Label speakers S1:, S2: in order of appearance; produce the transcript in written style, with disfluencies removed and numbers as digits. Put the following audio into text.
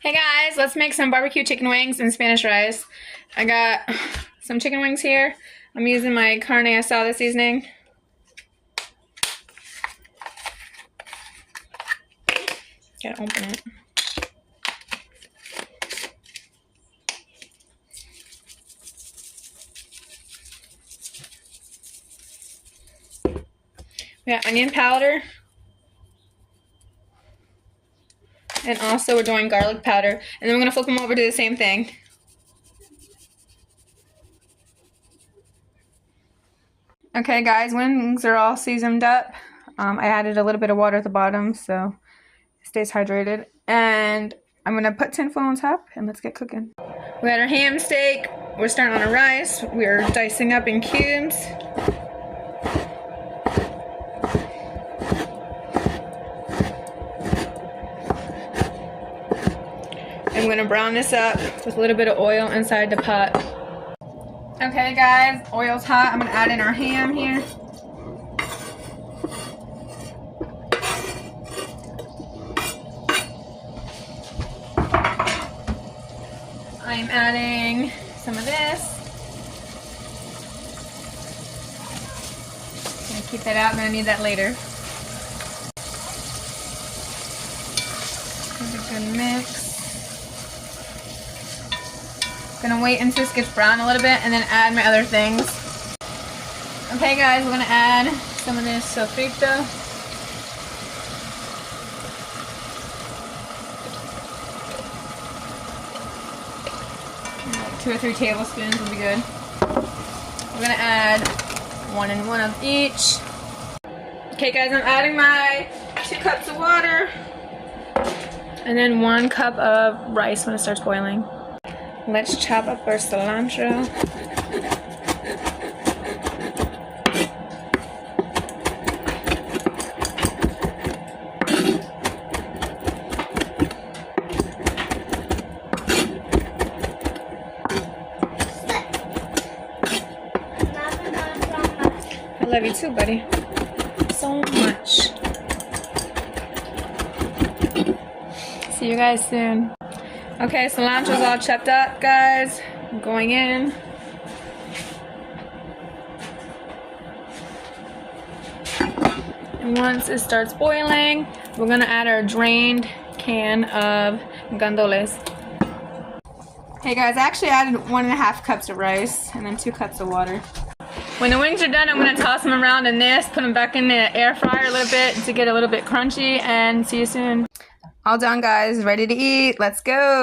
S1: Hey guys, let's make some barbecue chicken wings and Spanish rice. I got some chicken wings here. I'm using my carne asada seasoning. Gotta open it. We got onion powder. And also we're doing garlic powder. And then we're gonna flip them over to the same thing. Okay guys, wings are all seasoned up. I added a little bit of water at the bottom so it stays hydrated. And I'm gonna put tinfoil on top and let's get cooking. We got our ham steak. We're starting on our rice. We're dicing up in cubes. I'm gonna brown this up with a little bit of oil inside the pot. Okay guys, oil's hot. I'm gonna add in our ham here. I'm adding some of this. I'm gonna keep that out, I'm gonna need that later. Give it a good mix. Gonna wait until this gets brown a little bit and then add my other things. Okay guys, we're gonna add some of this sofrito. Like 2 or 3 tablespoons will be good. We're gonna add 1 and 1 of each. Okay guys, I'm adding my 2 cups of water and then 1 cup of rice when it starts boiling. Let's chop up our cilantro. I love you too, buddy. So much. See you guys soon. Okay, cilantro's all chopped up, guys. I'm going in. And once it starts boiling, we're gonna add our drained can of gandules. Hey guys, I actually added 1.5 cups of rice and then 2 cups of water. When the wings are done, I'm gonna toss them around in this, put them back in the air fryer a little bit to get a little bit crunchy, and see you soon. All done guys, ready to eat, let's go.